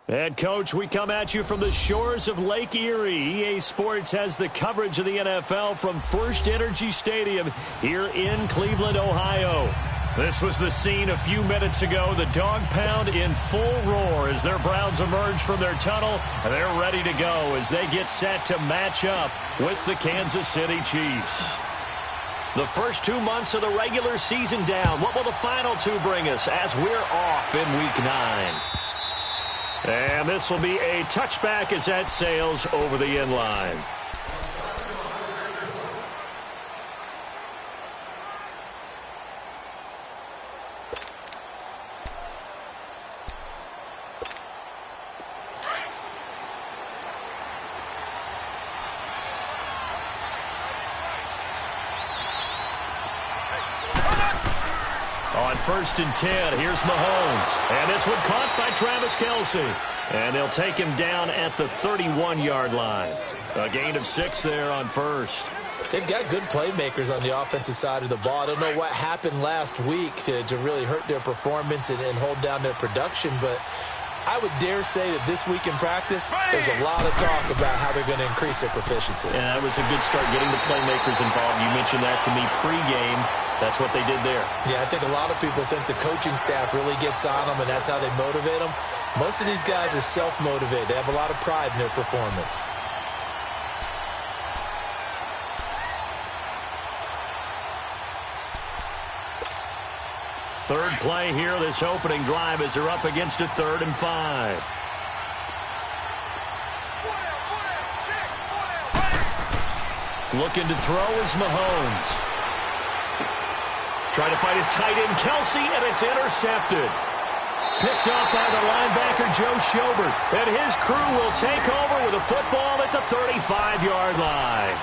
And, Coach, we come at you from the shores of Lake Erie. EA Sports has the coverage of the NFL from First Energy Stadium here in Cleveland, Ohio. This was the scene a few minutes ago. The dog pound in full roar as their Browns emerge from their tunnel. And they're ready to go as they get set to match up with the Kansas City Chiefs. The first 2 months of the regular season down. What will the final two bring us as we're off in Week 9? And this will be a touchback as that sails over the end line. On 1st and 10, here's Mahomes. And this one caught by Travis Kelce. And they'll take him down at the 31-yard line. A gain of 6 there on 1st. They've got good playmakers on the offensive side of the ball. I don't know what happened last week to really hurt their performance and hold down their production, but I would dare say that this week in practice, there's a lot of talk about how they're going to increase their proficiency. And that was a good start, getting the playmakers involved. You mentioned that to me pregame. That's what they did there. Yeah, I think a lot of people think the coaching staff really gets on them, and that's how they motivate them. Most of these guys are self-motivated. They have a lot of pride in their performance. Third play here, this opening drive, as they're up against a 3rd and 5. Looking to throw is Mahomes. Trying to fight his tight end, Kelce, and it's intercepted. Picked up by the linebacker, Joe Schobert. And his crew will take over with a football at the 35-yard line.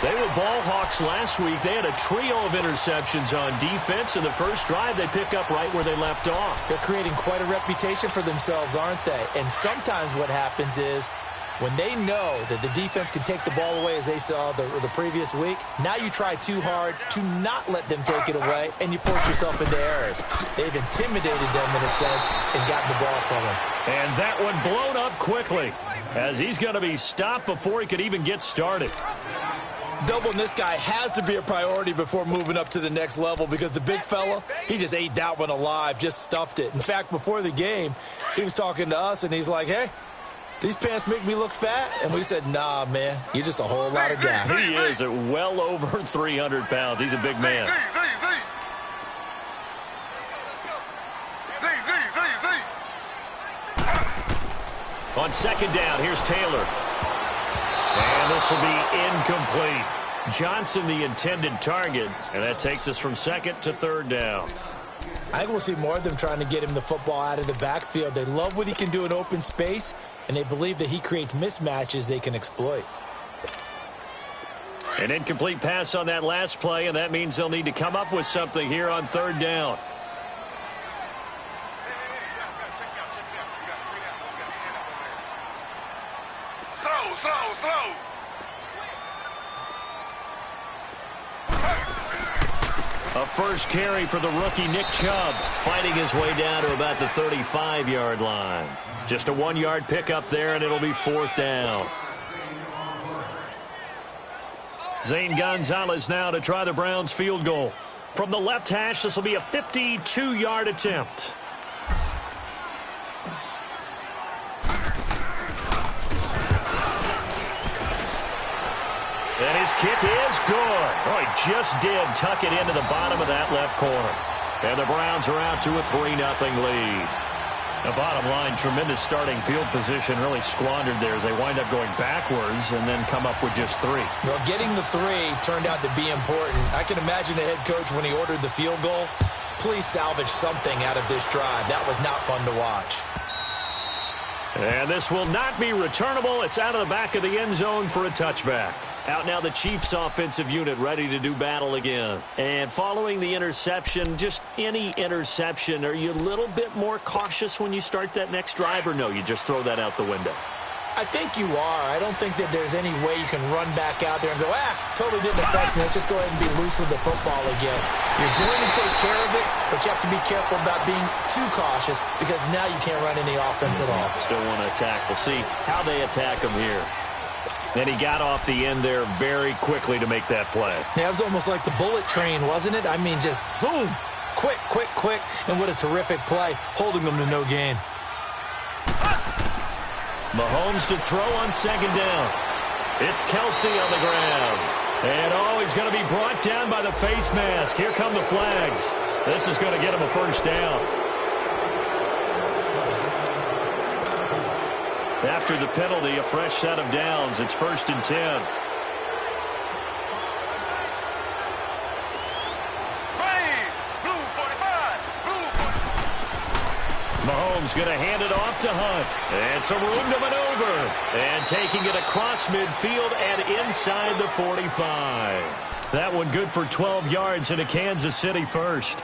They were ball hawks last week. They had a trio of interceptions on defense. In the first drive, they pick up right where they left off. They're creating quite a reputation for themselves, aren't they? And sometimes what happens is, when they know that the defense can take the ball away, as they saw the previous week, now you try too hard to not let them take it away, and you force yourself into errors. They've intimidated them in a sense and gotten the ball from them. And that one blown up quickly as he's going to be stopped before he could even get started. Doubling this guy has to be a priority before moving up to the next level, because the big fella, he just ate that one alive, just stuffed it. In fact, before the game, he was talking to us, and he's like, hey, these pants make me look fat? And we said, nah, man, you're just a whole lot of guy. He is at well over 300 pounds. He's a big man. On 2nd down, here's Taylor. And this will be incomplete. Johnson, the intended target, and that takes us from 2nd to 3rd down. I think we'll see more of them trying to get him the football out of the backfield. They love what he can do in open space, and they believe that he creates mismatches they can exploit. An incomplete pass on that last play, and that means they'll need to come up with something here on 3rd down. Slow. A first carry for the rookie Nick Chubb, fighting his way down to about the 35-yard line. Just a 1-yard pickup there, and it'll be 4th down. Zane Gonzalez now to try the Browns field goal. From the left hash, this will be a 52-yard attempt. And his kick is good. Oh, he just did tuck it into the bottom of that left corner. And the Browns are out to a 3-0 lead. The bottom line, tremendous starting field position, really squandered there as they wind up going backwards and then come up with just 3. Well, getting the 3 turned out to be important. I can imagine the head coach, when he ordered the field goal, please salvage something out of this drive. That was not fun to watch. And this will not be returnable. It's out of the back of the end zone for a touchback. Out now the Chiefs offensive unit ready to do battle again. And following the interception, just any interception, are you a little bit more cautious when you start that next drive, or no, you just throw that out the window? I think you are. I don't think that there's any way you can run back out there and go, totally didn't affect me. Let's just go ahead and be loose with the football again. You're going to take care of it, but you have to be careful about being too cautious because now you can't run any offense at all. Still want to attack. We'll see how they attack him here. And he got off the end there very quickly to make that play. Yeah, it was almost like the bullet train, wasn't it? I mean, just zoom. Quick, quick, quick. And what a terrific play, holding them to no gain. Mahomes to throw on second down. It's Kelsey on the ground. And, he's going to be brought down by the face mask. Here come the flags. This is going to get him a first down. After the penalty, a fresh set of downs. It's 1st and 10. Mahomes going to hand it off to Hunt. And some room to maneuver. And taking it across midfield and inside the 45. That one good for 12 yards and a Kansas City first.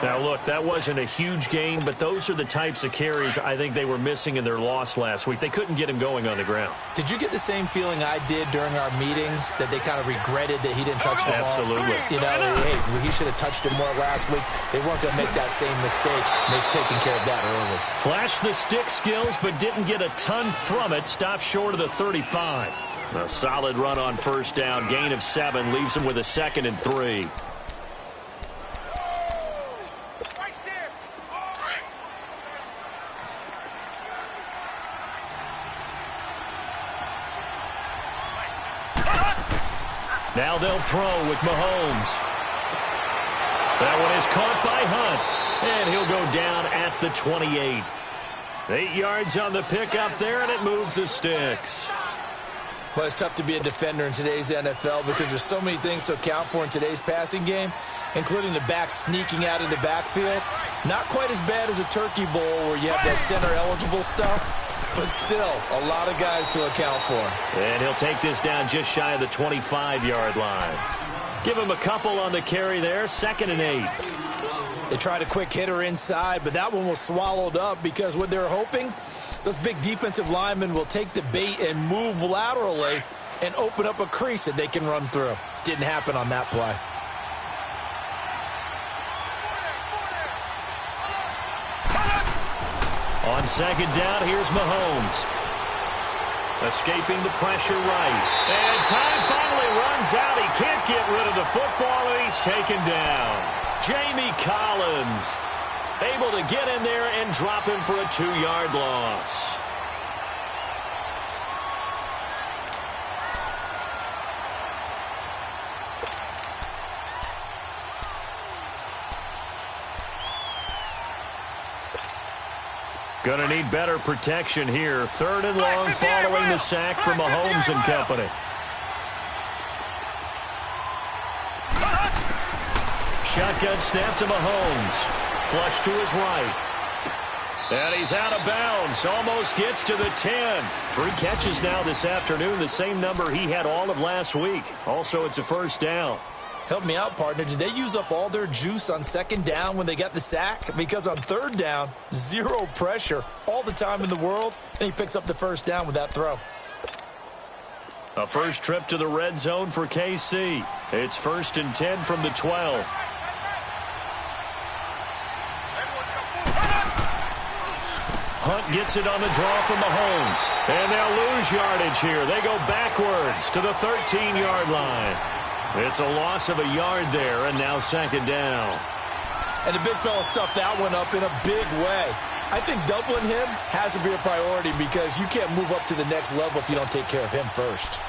Now, look, that wasn't a huge gain, but those are the types of carries I think they were missing in their loss last week. They couldn't get him going on the ground. Did you get the same feeling I did during our meetings, that they kind of regretted that he didn't touch the ball? Absolutely. You know, hey, he should have touched it more last week. They weren't going to make that same mistake, and they've taken care of that early. Flashed the stick skills, but didn't get a ton from it. Stopped short of the 35. A solid run on first down. Gain of 7 leaves him with a 2nd and 3. Now they'll throw with Mahomes. That one is caught by Hunt. And he'll go down at the 28. 8 yards on the pickup there, and it moves the sticks. Well, it's tough to be a defender in today's NFL because there's so many things to account for in today's passing game, including the back sneaking out of the backfield. Not quite as bad as a turkey bowl where you have that center-eligible stuff, but still a lot of guys to account for. And he'll take this down just shy of the 25-yard line. Give him a couple on the carry there, 2nd and 8. They tried a quick hitter inside, but that one was swallowed up because what they're hoping, those big defensive linemen will take the bait and move laterally and open up a crease that they can run through. Didn't happen on that play. On second down, here's Mahomes. Escaping the pressure right. And time finally runs out. He can't get rid of the football, and he's taken down. Jamie Collins able to get in there and drop him for a 2-yard loss. Going to need better protection here. 3rd and long following the sack from Mahomes and company. Shotgun snap to Mahomes. Flush to his right. And he's out of bounds. Almost gets to the 10. 3 catches now this afternoon. The same number he had all of last week. Also, it's a first down. Help me out, partner. Did they use up all their juice on second down when they got the sack? Because on third down, 0 pressure, all the time in the world, and he picks up the first down with that throw. A first trip to the red zone for KC. It's 1st and 10 from the 12. Hunt gets it on the draw from Mahomes. And they'll lose yardage here. They go backwards to the 13-yard line. It's a loss of a yard there, and now second down. And the big fella stuffed that one up in a big way. I think doubling him has to be a priority because you can't move up to the next level if you don't take care of him first.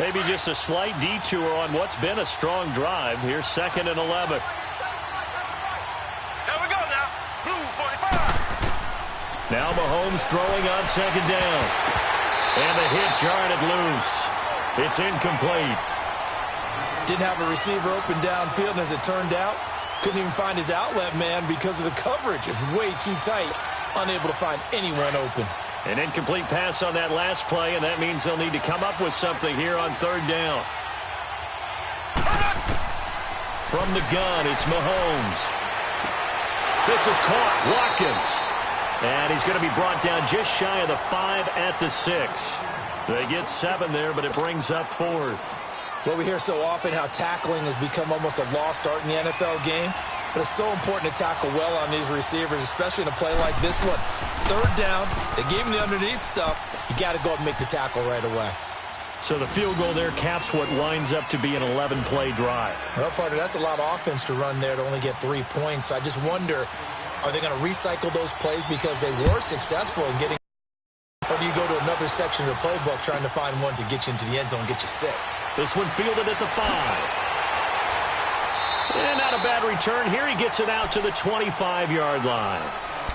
Maybe just a slight detour on what's been a strong drive. Here's 2nd and 11. There we go now. Blue 45. Now Mahomes throwing on second down. And the hit jarred it loose. It's incomplete. Didn't have a receiver open downfield, and as it turned out, couldn't even find his outlet man because of the coverage. It's way too tight. Unable to find anyone open. An incomplete pass on that last play, and that means they'll need to come up with something here on 3rd down. From the gun, it's Mahomes. This is caught. Watkins. And he's going to be brought down just shy of the 5 at the 6. They get 7 there, but it brings up 4th. Well, we hear so often how tackling has become almost a lost art in the NFL game. But it's so important to tackle well on these receivers, especially in a play like this one. 3rd down, they gave him the underneath stuff. You got to go up and make the tackle right away. So the field goal there caps what winds up to be an 11-play drive. Well, partner, that's a lot of offense to run there to only get 3 points. So I just wonder, are they going to recycle those plays because they were successful in getting, or do you go to another section of the playbook trying to find ones that get you into the end zone and get you 6? This one fielded at the 5. And not a bad return here. He gets it out to the 25-yard line.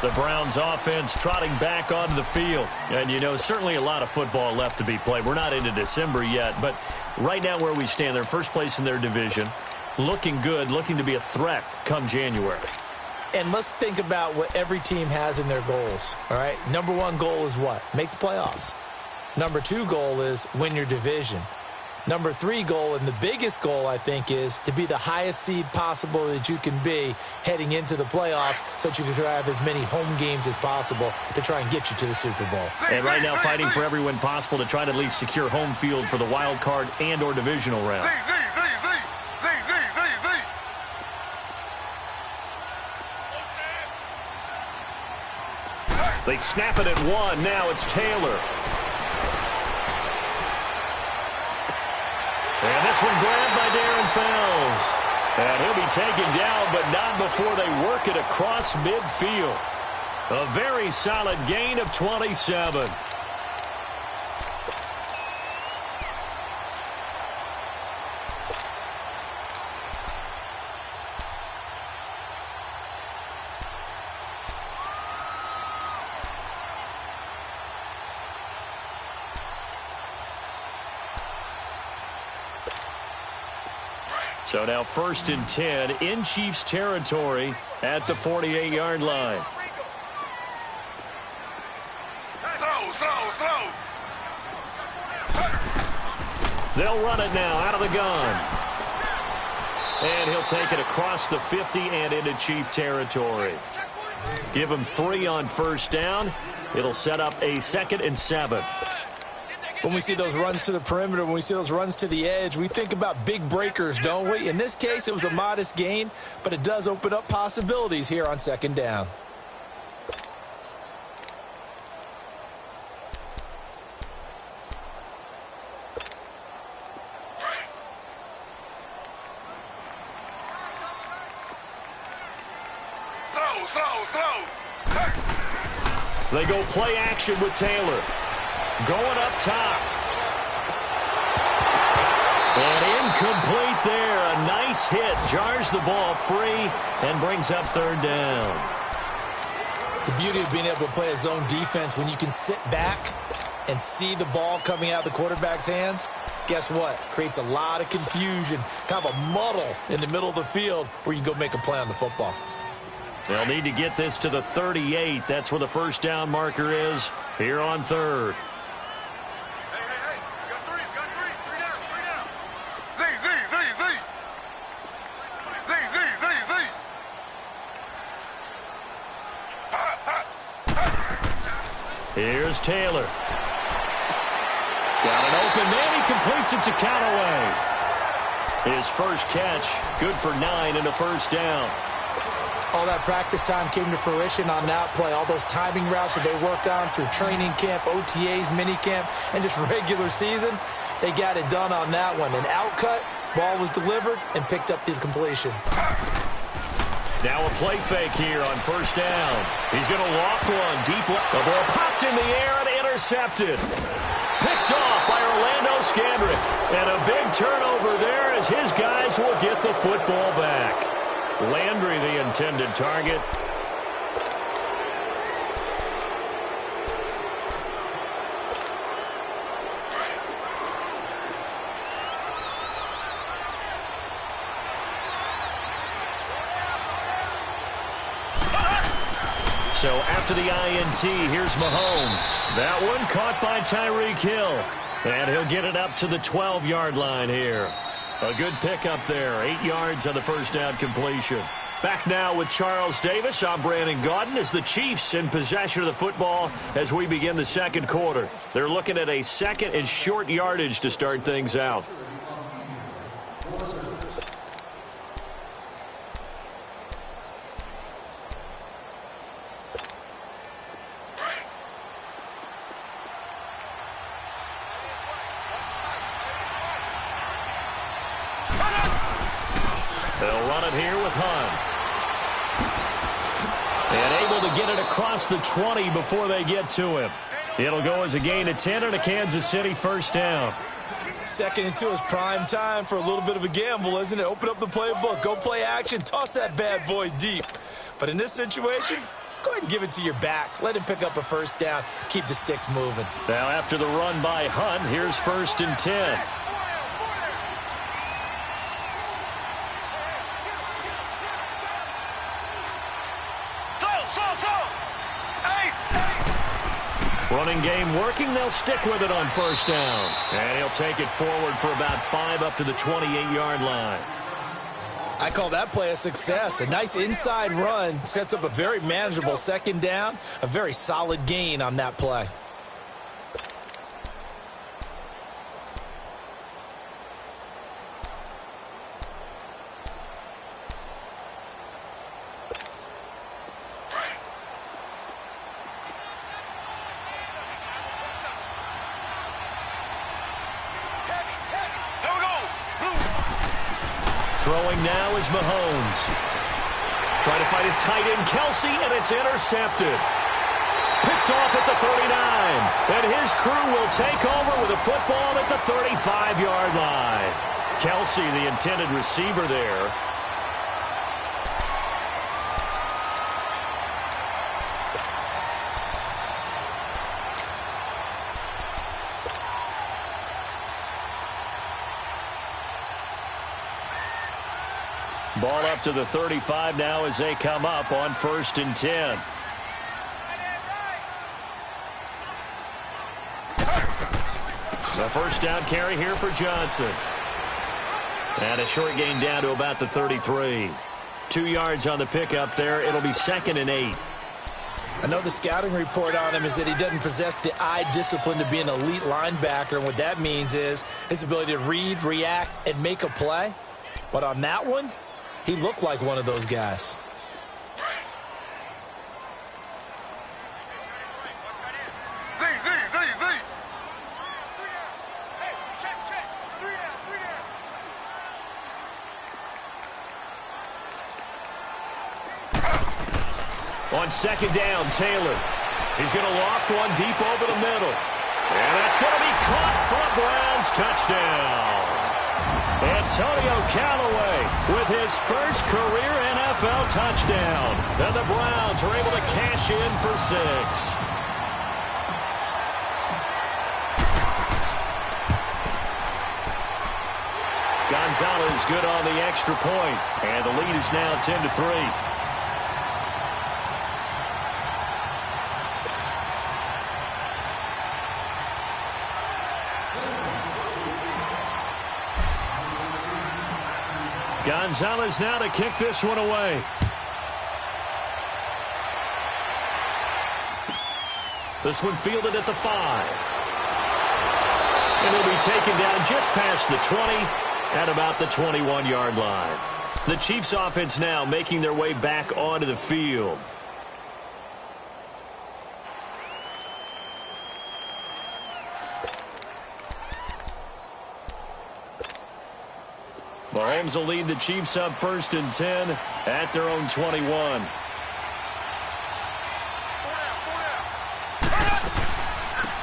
The Browns offense trotting back onto the field. And, you know, certainly a lot of football left to be played. We're not into December yet, but right now where we stand, they're first place in their division. Looking good, looking to be a threat come January. And let's think about what every team has in their goals, all right? Number 1 goal is what? Make the playoffs. Number 2 goal is win your division. Number 3 goal, and the biggest goal, I think, is to be the highest seed possible that you can be heading into the playoffs so that you can have as many home games as possible to try and get you to the Super Bowl. And right now fighting for every win possible to try to at least secure home field for the wild card and or divisional round. They snap it at 1. Now it's Taylor. And this one grabbed by Darren Fells. And he'll be taken down, but not before they work it across midfield. A very solid gain of 27. So now 1st and 10 in Chiefs territory at the 48-yard line. Slow. They'll run it now out of the gun. And he'll take it across the 50 and into Chief territory. Give him 3 on 1st down. It'll set up a 2nd and 7. When we see those runs to the perimeter, when we see those runs to the edge, we think about big breakers, don't we? In this case, it was a modest gain, but it does open up possibilities here on 2nd down. Slow. They go play action with Taylor. Going up top. And incomplete there. A nice hit. Jars the ball free and brings up 3rd down. The beauty of being able to play a zone defense when you can sit back and see the ball coming out of the quarterback's hands, guess what? Creates a lot of confusion, kind of a muddle in the middle of the field where you can go make a play on the football. They'll need to get this to the 38. That's where the 1st down marker is here on 3rd. Here's Taylor. He's got an open man. He completes it to Callaway. His first catch, good for 9 and a 1st down. All that practice time came to fruition on that play. All those timing routes that they worked on through training camp, OTAs, minicamp, and just regular season, they got it done on that one. An outcut, ball was delivered, and picked up the completion. Now a play fake here on 1st down. He's going to loft one deep. The ball popped in the air and intercepted. Picked off by Orlando Scandrick. And a big turnover there as his guys will get the football back. Landry, the intended target. So after the INT, here's Mahomes. That one caught by Tyreek Hill. And he'll get it up to the 12-yard line here. A good pickup there. 8 yards on the 1st down completion. Back now with Charles Davis. I'm Brandon Gaudin as the Chiefs in possession of the football as we begin the second quarter. They're looking at a second and short yardage to start things out. They'll run it here with Hunt. And able to get it across the 20 before they get to him. It'll go as a gain of 10 and a Kansas City first down. 2nd and 2 is prime time for a little bit of a gamble, isn't it? Open up the playbook, go play action, toss that bad boy deep. But in this situation, go ahead and give it to your back. Let him pick up a first down. Keep the sticks moving. Now after the run by Hunt, here's 1st and 10. Running game working. They'll stick with it on first down. And he'll take it forward for about 5 up to the 28-yard line. I call that play a success. A nice inside run sets up a very manageable 2nd down. A very solid gain on that play. Throwing now is Mahomes. Trying to fight his tight end, Kelsey, and it's intercepted. Picked off at the 39. And his crew will take over with a football at the 35-yard line. Kelsey, the intended receiver there. Ball up to the 35 now as they come up on 1st and 10. The first down carry here for Johnson. And a short gain down to about the 33. 2 yards on the pickup there. It'll be 2nd and 8. I know the scouting report on him is that he doesn't possess the eye discipline to be an elite linebacker. And what that means is his ability to read, react, and make a play. But on that one, he looked like one of those guys. On 2nd down, Taylor. He's going to loft one deep over the middle. And that's going to be caught for a Browns touchdown. Antonio Callaway with his first career NFL touchdown. And the Browns are able to cash in for 6. Gonzalez good on the extra point. And the lead is now 10-3. Gonzalez now to kick this one away. This one fielded at the 5. And he'll be taken down just past the 20 at about the 21-yard line. The Chiefs offense now making their way back onto the field. Mahomes will lead the Chiefs up 1st and 10 at their own 21.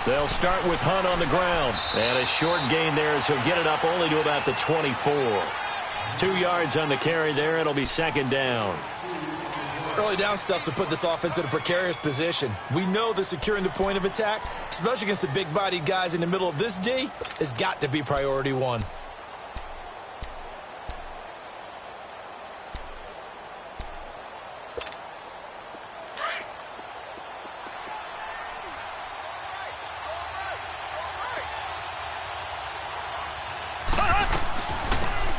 They'll start with Hunt on the ground. And a short gain there as he'll get it up only to about the 24. 2 yards on the carry there. It'll be 2nd down. Early down stuff to put this offense in a precarious position. We know that securing the point of attack, especially against the big-bodied guys in the middle of this D, has got to be priority 1.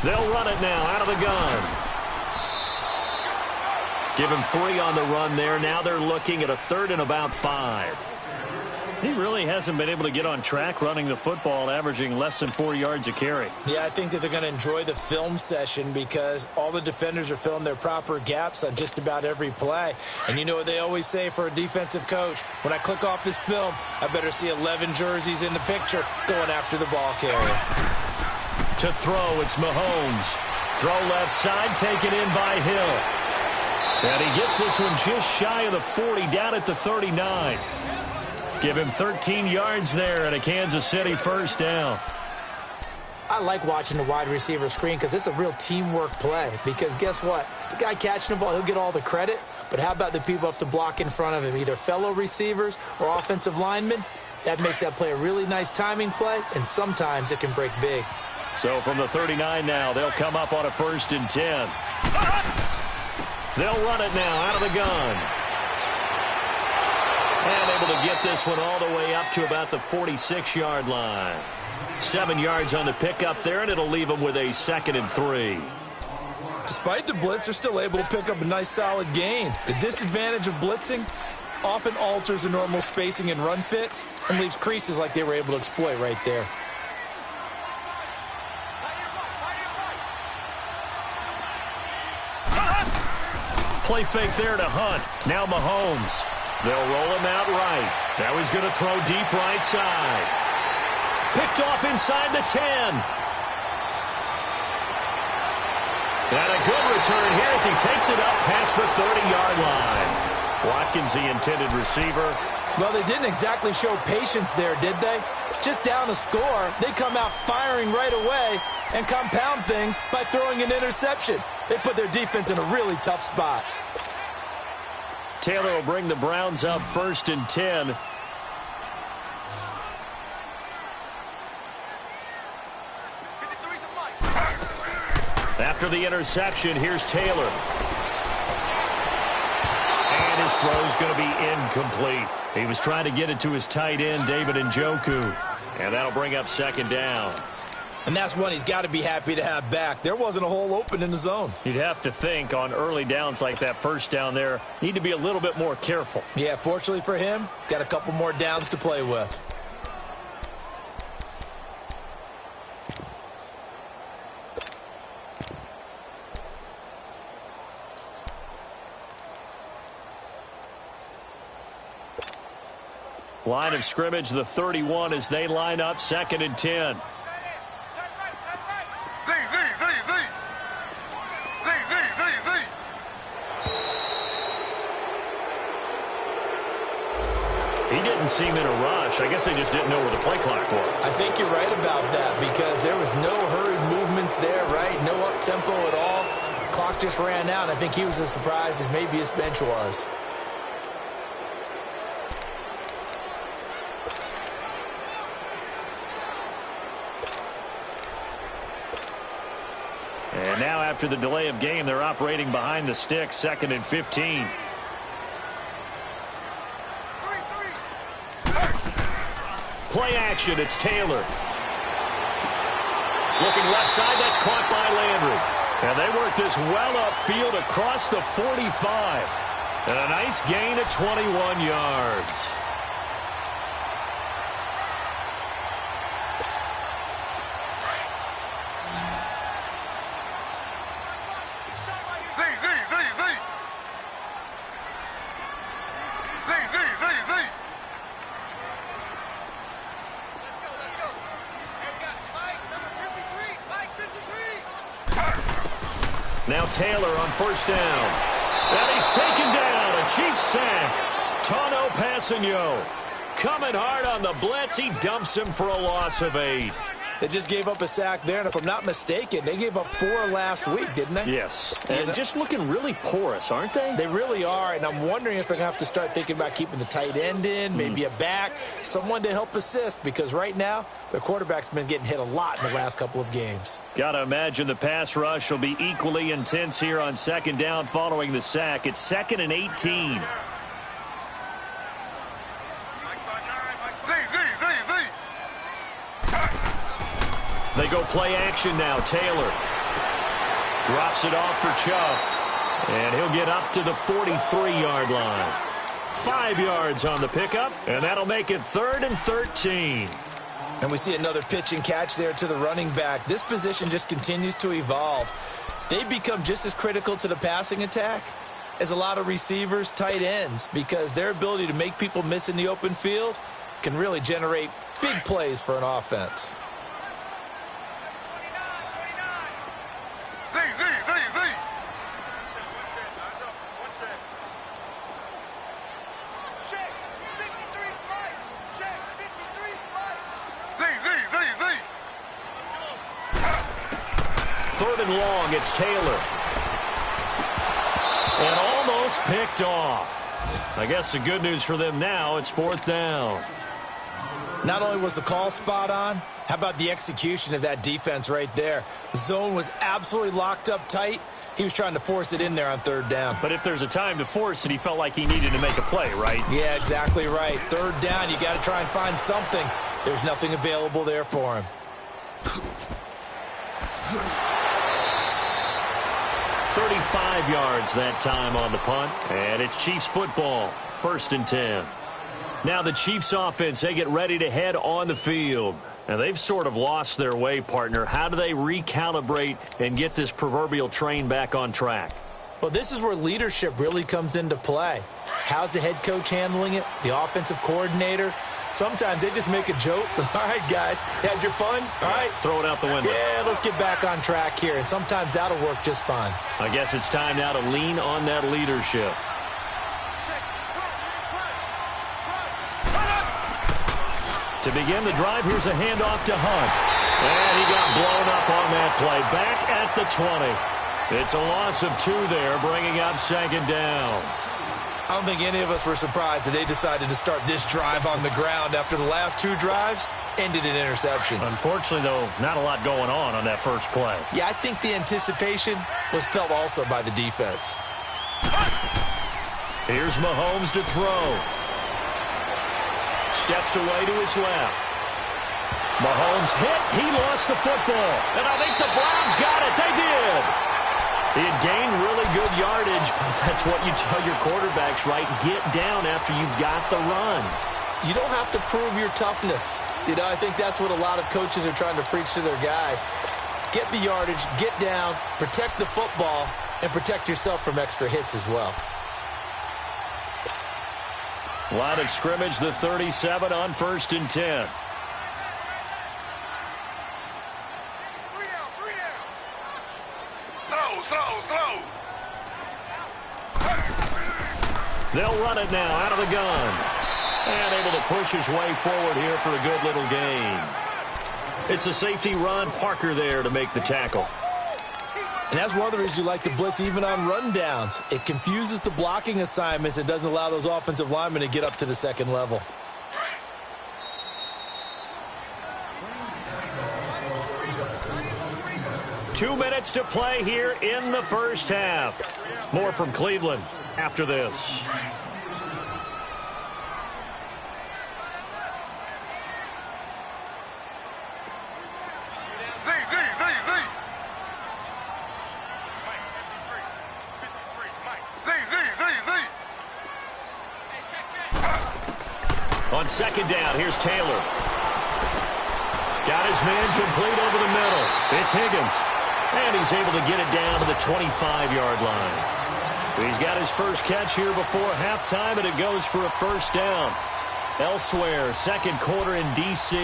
They'll run it now out of the gun. Give him 3 on the run there. Now they're looking at a 3rd and about 5. He really hasn't been able to get on track running the football, averaging less than 4 yards a carry. Yeah, I think that they're going to enjoy the film session because all the defenders are filling their proper gaps on just about every play. And you know what they always say for a defensive coach? When I click off this film, I better see 11 jerseys in the picture going after the ball carrier. To throw, it's Mahomes. Throw left side, taken in by Hill. And he gets this one just shy of the 40, down at the 39. Give him 13 yards there and a Kansas City first down. I like watching the wide receiver screen because it's a real teamwork play. Because guess what? The guy catching the ball, he'll get all the credit. But how about the people up to block in front of him, either fellow receivers or offensive linemen? That makes that play a really nice timing play, and sometimes it can break big. So from the 39 now, they'll come up on a 1st and 10. They'll run it now out of the gun. And able to get this one all the way up to about the 46-yard line. 7 yards on the pickup there, and it'll leave them with a 2nd and 3. Despite the blitz, they're still able to pick up a nice solid gain. The disadvantage of blitzing often alters the normal spacing and run fits and leaves creases like they were able to exploit right there. Play fake there to Hunt. Now Mahomes. They'll roll him out right. Now he's going to throw deep right side. Picked off inside the 10. And a good return here as he takes it up past the 30-yard line. Watkins, the intended receiver. Well, they didn't exactly show patience there, did they? Just down a score, they come out firing right away and compound things by throwing an interception. They put their defense in a really tough spot. Taylor will bring the Browns up 1st and 10. After the interception, here's Taylor. And his throw's going to be incomplete. He was trying to get it to his tight end, David Njoku. And that'll bring up 2nd down. And that's one he's got to be happy to have back. There wasn't a hole open in the zone. You'd have to think on early downs like that 1st down there, need to be a little bit more careful. Yeah, fortunately for him, got a couple more downs to play with. Line of scrimmage, the 31 as they line up 2nd and 10. He didn't seem in a rush. I guess they just didn't know where the play clock was. I think you're right about that because there was no hurried movements there, right? No up-tempo at all. Clock just ran out. I think he was as surprised as maybe his bench was. And now after the delay of game, they're operating behind the stick, 2nd and 15. Play action, it's Taylor. Looking left side, that's caught by Landry. And they work this well upfield across the 45. And a nice gain of 21 yards. Now Taylor on 1st down. And he's taken down. A Chiefs sack. Tano Passanio coming hard on the blitz. He dumps him for a loss of 8. They just gave up a sack there, and if I'm not mistaken, they gave up 4 last week, didn't they? Yes, and just looking really porous, aren't they? They really are, and I'm wondering if they're going to have to start thinking about keeping the tight end in, maybe a back, someone to help assist, because right now, the quarterback's been getting hit a lot in the last couple of games. Got to imagine the pass rush will be equally intense here on 2nd down following the sack. It's 2nd and 18. They go play action now. Taylor drops it off for Chubb. And he'll get up to the 43-yard line. 5 yards on the pickup, and that'll make it 3rd and 13. And we see another pitch and catch there to the running back. This position just continues to evolve. They become just as critical to the passing attack as a lot of receivers, tight ends, because their ability to make people miss in the open field can really generate big plays for an offense. Third and long, it's Taylor. And almost picked off. I guess the good news for them now, it's 4th down. Not only was the call spot on, how about the execution of that defense right there? The zone was absolutely locked up tight. He was trying to force it in there on 3rd down. But if there's a time to force it, he felt like he needed to make a play, right? Yeah, exactly right. 3rd down, you got to try and find something. There's nothing available there for him. 35 yards that time on the punt, and it's Chiefs football, 1st and 10. Now the Chiefs offense, they get ready to head on the field. And they've sort of lost their way, partner. How do they recalibrate and get this proverbial train back on track? Well, this is where leadership really comes into play. How's the head coach handling it? The offensive coordinator? Sometimes they just make a joke. All right, guys, had your fun? All right. Throw it out the window. Yeah, let's get back on track here. And sometimes that'll work just fine. I guess it's time now to lean on that leadership. To begin the drive, here's a handoff to Hunt. And he got blown up on that play. Back at the 20. It's a loss of 2 there, bringing up 2nd down. I don't think any of us were surprised that they decided to start this drive on the ground after the last 2 drives ended in interceptions. Unfortunately, though, not a lot going on that first play. Yeah, I think the anticipation was felt also by the defense. Here's Mahomes to throw. Steps away to his left. Mahomes hit. He lost the football. And I think the Browns got it. They did. He had gained really good yardage. That's what you tell your quarterbacks, right? Get down after you've got the run. You don't have to prove your toughness. I think that's what a lot of coaches are trying to preach to their guys. Get the yardage, get down, protect the football, and protect yourself from extra hits as well. Line of scrimmage, the 37 on 1st and 10. Slow. They'll run it now out of the gun. And able to push his way forward here for a good little gain. It's a safety run. Parker there to make the tackle. And that's one of the reasons you like to blitz even on rundowns. It confuses the blocking assignments. It doesn't allow those offensive linemen to get up to the 2nd level. Two minutes to play here in the first half. More from Cleveland after this. On 2nd down, here's Taylor. Got his man complete over the middle. It's Higgins. And he's able to get it down to the 25-yard line. He's got his first catch here before halftime, and it goes for a 1st down. Elsewhere, 2nd quarter in D.C.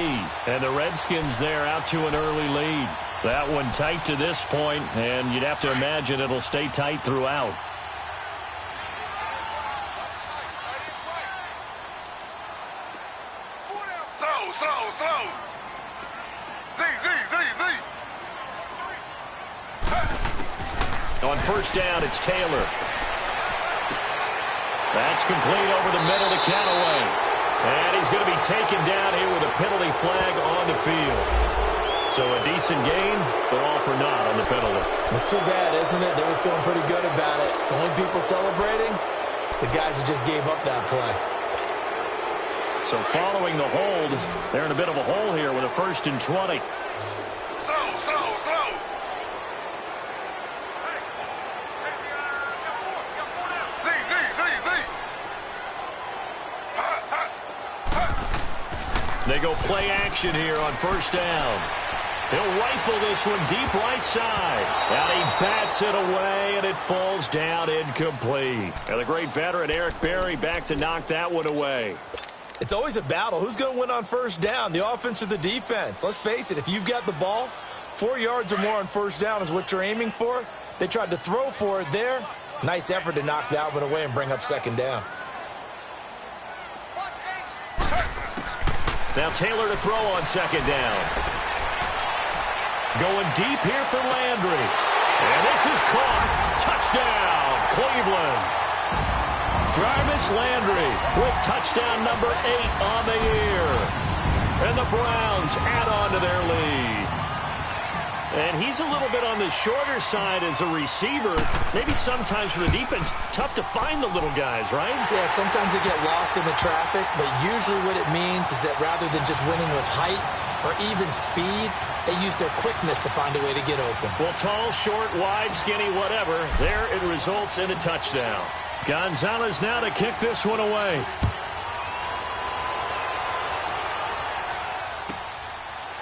And the Redskins there out to an early lead. That one tight to this point, and you'd have to imagine it'll stay tight throughout. Slow. On 1st down, it's Taylor. That's complete over the middle to Callaway. And he's going to be taken down here with a penalty flag on the field. So a decent gain, but all for naught on the penalty. It's too bad, isn't it? They were feeling pretty good about it. The only people celebrating, the guys that just gave up that play. So following the hold, they're in a bit of a hole here with a 1st and 20. Slow. They go play action here on first down. He'll rifle this one deep right side. And he bats it away, and it falls down incomplete. And the great veteran Eric Berry back to knock that one away. It's always a battle. Who's going to win on first down, the offense or the defense? Let's face it, if you've got the ball, 4 yards or more on first down is what you're aiming for. They tried to throw for it there. Nice effort to knock that one away and bring up second down. Now Taylor to throw on second down. Going deep here for Landry. And this is caught. Touchdown, Cleveland. Jarvis Landry with touchdown number 8 on the year. And the Browns add on to their lead. And he's a little bit on the shorter side as a receiver. Maybe sometimes for the defense, tough to find the little guys, right? Yeah, sometimes they get lost in the traffic, but usually what it means is that rather than just winning with height or even speed, they use their quickness to find a way to get open. Well, tall, short, wide, skinny, whatever, there it results in a touchdown. Gonzalez now to kick this one away.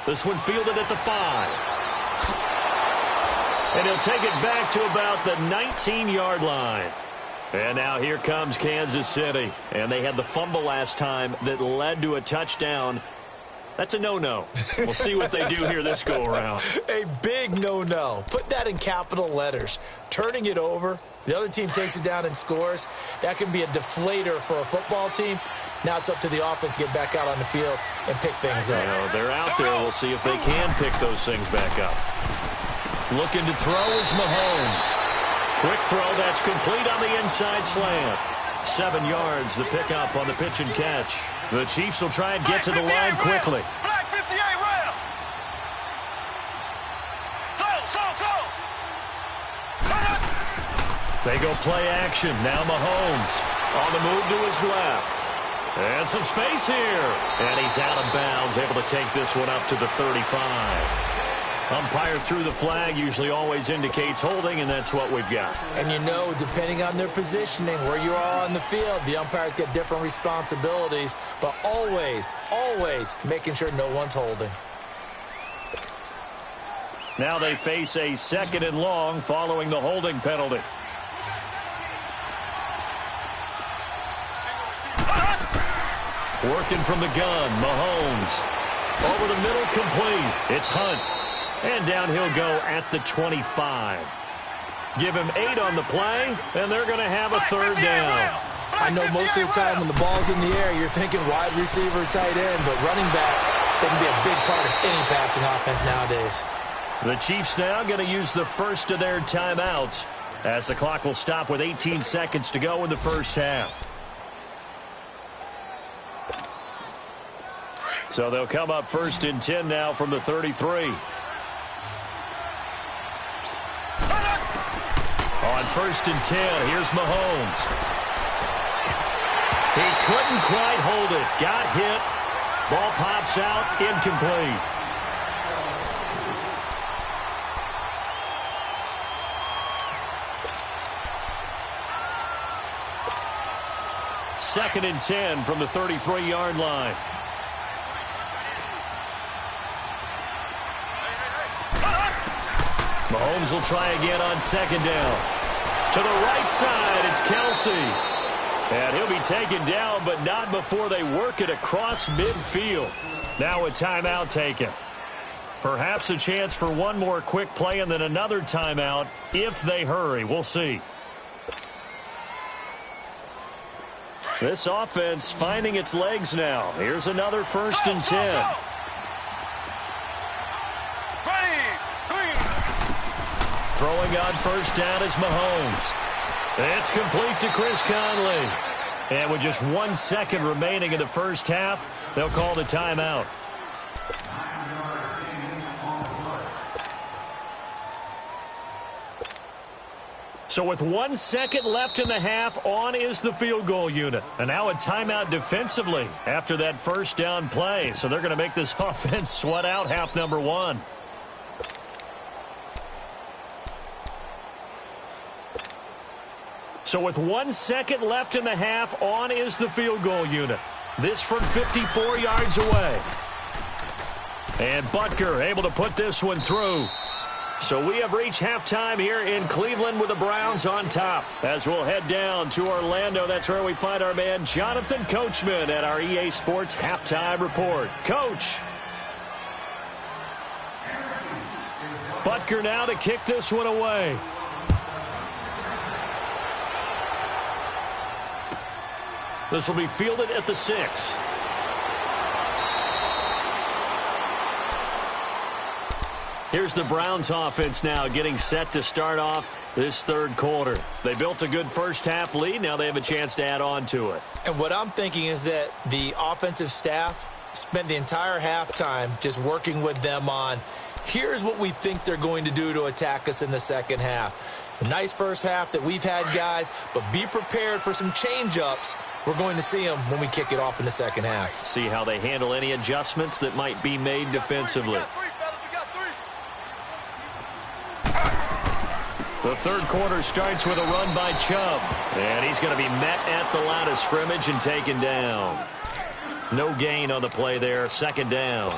This one fielded at the 5. And he'll take it back to about the 19-yard line. And now here comes Kansas City. And they had the fumble last time that led to a touchdown. That's a no-no. We'll see what they do here this go-around. A big no-no. Put that in capital letters. Turning it over, the other team takes it down and scores. That can be a deflator for a football team. Now it's up to the offense to get back out on the field and pick things up. They're out there. We'll see if they can pick those things back up. Looking to throw is Mahomes. Quick throw, that's complete on the inside slant. 7 yards, the pickup on the pitch and catch. The Chiefs will try and get to the line quickly. Black 58 round. They go play action. Now Mahomes on the move to his left. And some space here. And he's out of bounds, able to take this one up to the 35. Umpire threw the flag, usually always indicates holding, and that's what we've got. And you know, depending on their positioning, where you are on the field, the umpires get different responsibilities, but always, always making sure no one's holding. Now they face a 2nd and long following the holding penalty. Working from the gun, Mahomes. Over the middle, complete. It's Hunt. And down he'll go at the 25. Give him 8 on the play, and they're going to have a 3rd down. I know most of the time when the ball's in the air, you're thinking wide receiver, tight end, but running backs, they can be a big part of any passing offense nowadays. The Chiefs now going to use the first of their timeouts as the clock will stop with 18 seconds to go in the first half. So they'll come up 1st and 10 now from the 33. On 1st and 10, here's Mahomes. He couldn't quite hold it. Got hit. Ball pops out. Incomplete. Second and 10 from the 33-yard line. Mahomes will try again on 2nd down. To the right side, it's Kelsey. And he'll be taken down, but not before they work it across midfield. Now a timeout taken. Perhaps a chance for one more quick play and then another timeout if they hurry. We'll see. This offense finding its legs now. Here's another 1st and 10. Throwing on 1st down is Mahomes. It's complete to Chris Conley. And with just 1 second remaining in the first half, they'll call the timeout. So with 1 second left in the half, on is the field goal unit. And now a timeout defensively after that 1st down play. So they're going to make this offense sweat out half number 1. So with 1 second left in the half, on is the field goal unit. This from 54 yards away. And Butker able to put this one through. So we have reached halftime here in Cleveland with the Browns on top. As we'll head down to Orlando, that's where we find our man Jonathan Coachman at our EA Sports Halftime Report. Coach. Butker now to kick this one away. This will be fielded at the 6. Here's the Browns offense now getting set to start off this third quarter. They built a good first half lead. Now they have a chance to add on to it. And what I'm thinking is that the offensive staff spent the entire halftime just working with them on, here's what we think they're going to do to attack us in the second half. A nice first half that we've had, guys, but be prepared for some change-ups. We're going to see them when we kick it off in the second half. See how they handle any adjustments that might be made defensively. The third quarter starts with a run by Chubb. And he's going to be met at the line of scrimmage and taken down. No gain on the play there. Second down.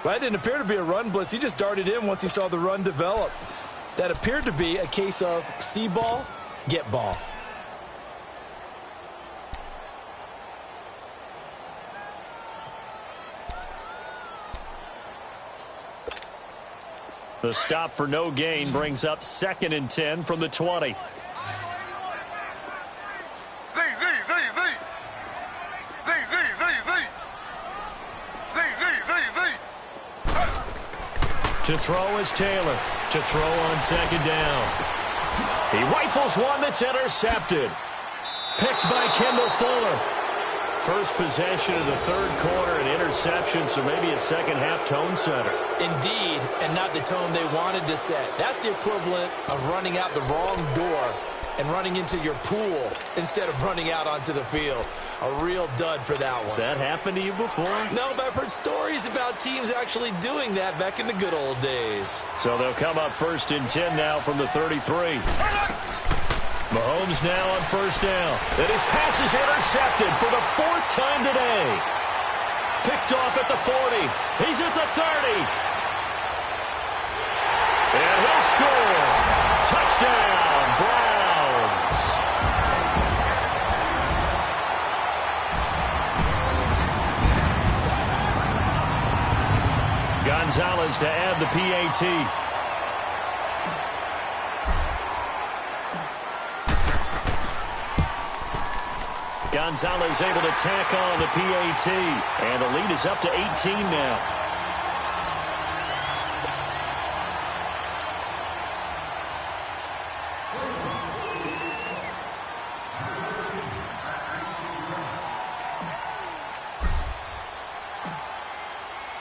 Well, that didn't appear to be a run blitz. He just darted in once he saw the run develop. That appeared to be a case of see ball, get ball. The stop for no gain brings up 2nd and 10 from the 20. To throw is Taylor. To throw on second down. He rifles one that's intercepted. Picked by Kendall Fuller. First possession of the third quarter, an interception, so maybe a second-half tone setter. Indeed, and not the tone they wanted to set. That's the equivalent of running out the wrong door and running into your pool instead of running out onto the field. A real dud for that one. Has that happened to you before? No, but I've heard stories about teams actually doing that back in the good old days. So they'll come up 1st and 10 now from the 33. Mahomes now on first down. And his pass is intercepted for the 4th time today. Picked off at the 40. He's at the 30. And he'll score. Touchdown, Browns. Gonzalez to add the PAT. Gonzalez able to tack on the PAT. And the lead is up to 18 now.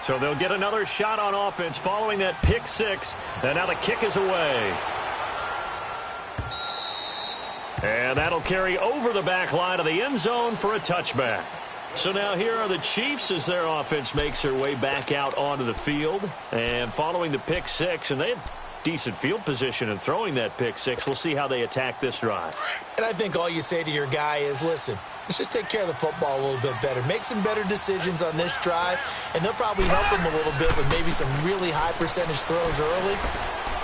So they'll get another shot on offense following that pick 6. And now the kick is away. And that'll carry over the back line of the end zone for a touchback. So now here are the Chiefs as their offense makes their way back out onto the field. And following the pick 6, and they have decent field position in throwing that pick 6. We'll see how they attack this drive. And I think all you say to your guy is, listen, let's just take care of the football a little bit better. Make some better decisions on this drive, and they'll probably help him a little bit with maybe some really high percentage throws early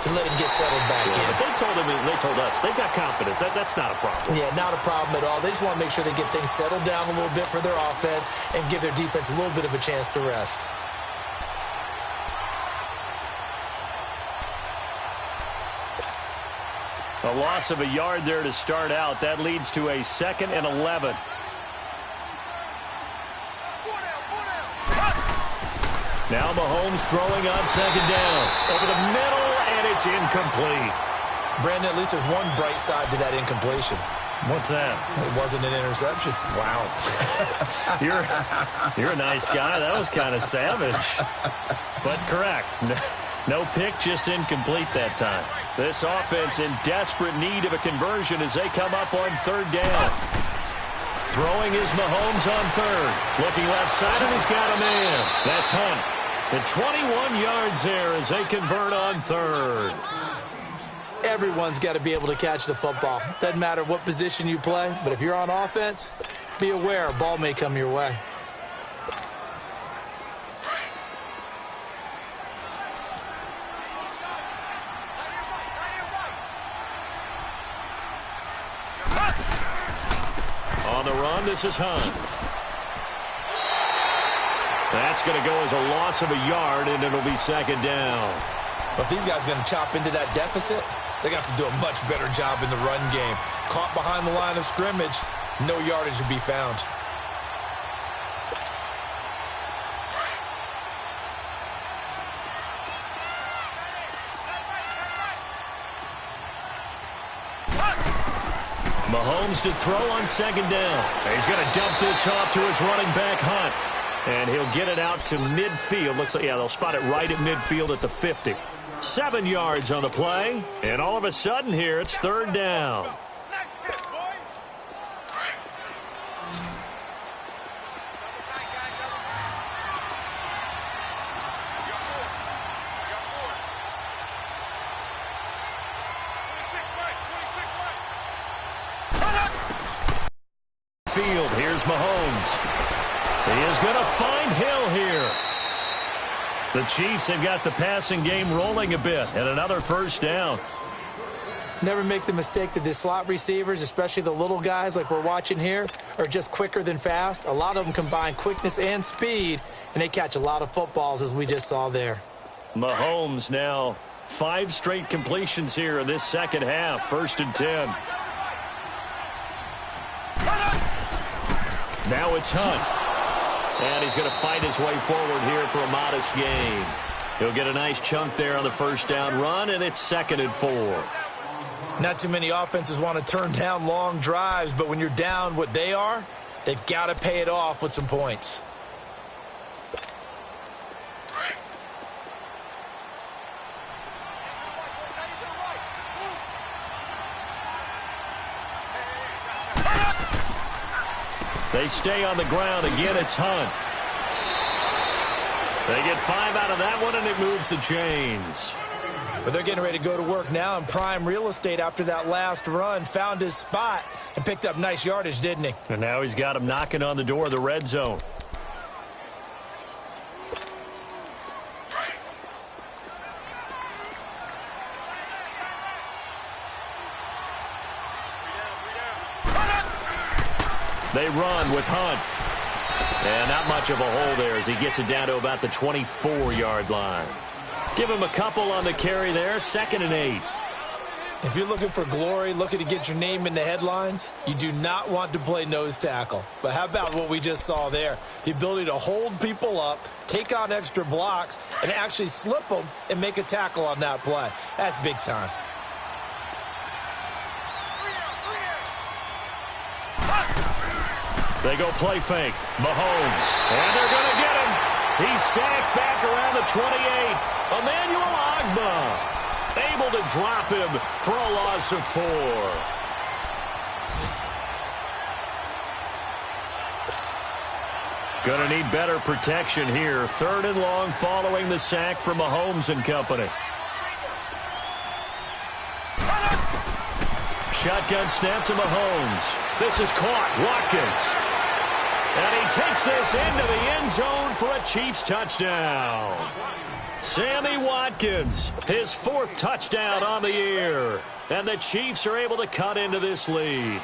to let him get settled back in. But they told us they've got confidence. That's not a problem. Yeah, not a problem at all. They just want to make sure they get things settled down a little bit for their offense and give their defense a little bit of a chance to rest. A loss of a yard there to start out. That leads to a 2nd and 11. Now Mahomes throwing on second down. Over the middle, and it's incomplete. Brandon, at least there's one bright side to that incompletion. What's that? It wasn't an interception. Wow. You're a nice guy. That was kind of savage. But correct. No pick, just incomplete that time. This offense in desperate need of a conversion as they come up on third down. Throwing is Mahomes on third. Looking left side, and he's got a man. That's Hunt. And 21 yards there as they convert on third. Everyone's got to be able to catch the football. Doesn't matter what position you play, but if you're on offense, be aware a ball may come your way. On the run, this is Hunt. That's going to go as a loss of a yard, and it'll be second down. But if these guys are going to chop into that deficit, they're going to have to do a much better job in the run game. Caught behind the line of scrimmage, no yardage to be found. Mahomes to throw on second down. He's going to dump this off to his running back, Hunt. And he'll get it out to midfield. Looks like, yeah, they'll spot it right at midfield at the 50. 7 yards on the play. And all of a sudden here, it's third down. Field, here's Mahomes. He is going to find Hill here. The Chiefs have got the passing game rolling a bit, and another first down. Never make the mistake that the slot receivers, especially the little guys like we're watching here, are just quicker than fast. A lot of them combine quickness and speed, and they catch a lot of footballs, as we just saw there. Mahomes now 5 straight completions here in this second half, 1st and 10. Now it's Hunt. And he's going to fight his way forward here for a modest gain. He'll get a nice chunk there on the first down run, and it's 2nd and 4. Not too many offenses want to turn down long drives, but when you're down what they are, they've got to pay it off with some points. They stay on the ground. Again, it's Hunt. They get 5 out of that one, and it moves the chains. But they're getting ready to go to work now in prime real estate after that last run. Found his spot and picked up nice yardage, didn't he? And now he's got him knocking on the door of the red zone. They run with Hunt. And not much of a hole there as he gets it down to about the 24-yard line. Give him a couple on the carry there, 2nd and 8. If you're looking for glory, looking to get your name in the headlines, you do not want to play nose tackle. But how about what we just saw there? The ability to hold people up, take on extra blocks, and actually slip them and make a tackle on that play. That's big time. They go play fake. Mahomes. And they're going to get him. He's sacked back around the 28. Emmanuel Ogbah able to drop him for a loss of 4. Going to need better protection here. 3rd and long following the sack from Mahomes and company. Shotgun snap to Mahomes. This is caught. Watkins. And he takes this into the end zone for a Chiefs touchdown. Sammy Watkins, his 4th touchdown on the year. And the Chiefs are able to cut into this lead.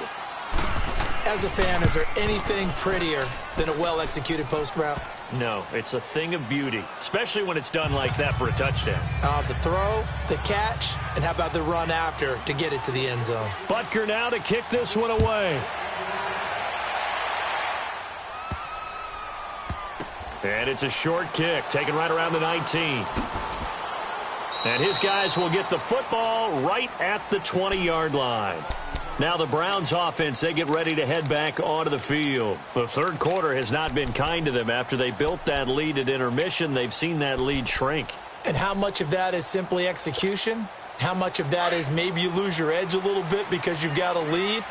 As a fan, is there anything prettier than a well-executed post route? No, it's a thing of beauty, especially when it's done like that for a touchdown. The throw, the catch, and how about the run after to get it to the end zone? Butker now to kick this one away. And it's a short kick, taken right around the 19. And his guys will get the football right at the 20-yard line. Now the Browns offense, they get ready to head back onto the field. The 3rd quarter has not been kind to them. After they built that lead at intermission, they've seen that lead shrink. And how much of that is simply execution? How much of that is maybe you lose your edge a little bit because you've got a lead?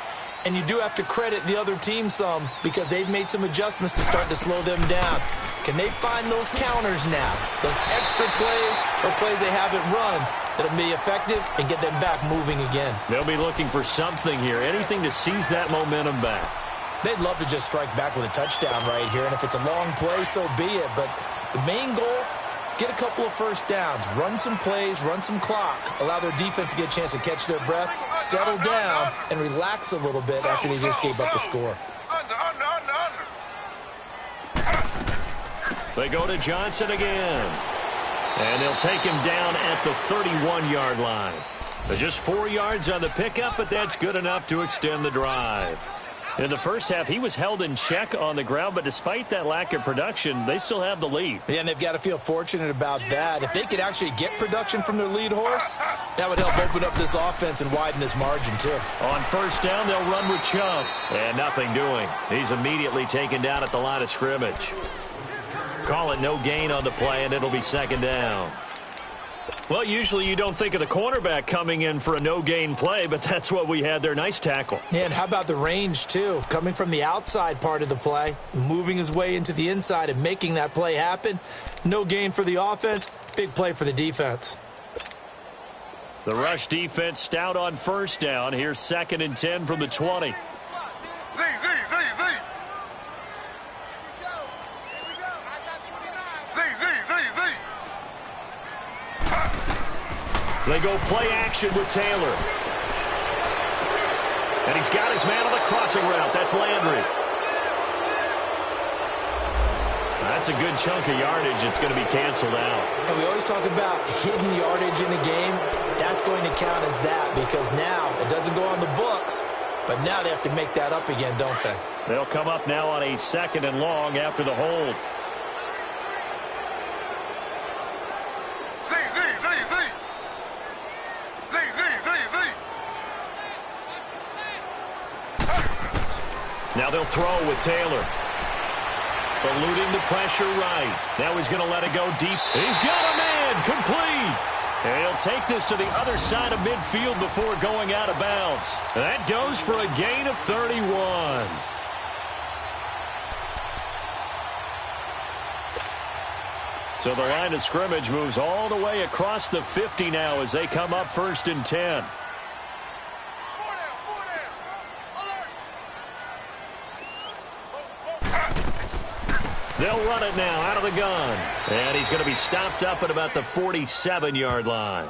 And you do have to credit the other team some because they've made some adjustments to start to slow them down. Can they find those counters now, those extra plays or plays they haven't run that'll be effective and get them back moving again? They'll be looking for something here, anything to seize that momentum back. They'd love to just strike back with a touchdown right here, and if it's a long play, so be it. But the main goal, get a couple of first downs, run some plays, run some clock, allow their defense to get a chance to catch their breath, settle down, and relax a little bit after they just gave up a score. They go to Johnson again. And they'll take him down at the 31-yard line. Just 4 yards on the pickup, but that's good enough to extend the drive. In the first half, he was held in check on the ground, but despite that lack of production, they still have the lead. Yeah, and they've got to feel fortunate about that. If they could actually get production from their lead horse, that would help open up this offense and widen this margin, too. On first down, they'll run with Chubb. And nothing doing. He's immediately taken down at the line of scrimmage. Call it no gain on the play, and it'll be second down. Well, usually you don't think of the cornerback coming in for a no-gain play, but that's what we had there. Nice tackle. Yeah, and how about the range, too? Coming from the outside part of the play, moving his way into the inside and making that play happen. No gain for the offense, big play for the defense. The rush defense stout on first down. Here's 2nd and 10 from the 20. They go play action with Taylor. And he's got his man on the crossing route. That's Landry. That's a good chunk of yardage. It's going to be canceled out. And we always talk about hidden yardage in a game. That's going to count as that because now it doesn't go on the books, but now they have to make that up again, don't they? They'll come up now on a 2nd and long after the hold. Now they'll throw with Taylor. Eluding the pressure right. Now he's going to let it go deep. He's got a man. Complete. And he'll take this to the other side of midfield before going out of bounds. That goes for a gain of 31. So the line of scrimmage moves all the way across the 50 now as they come up 1st and 10. They'll run it now out of the gun. And he's going to be stopped up at about the 47-yard line.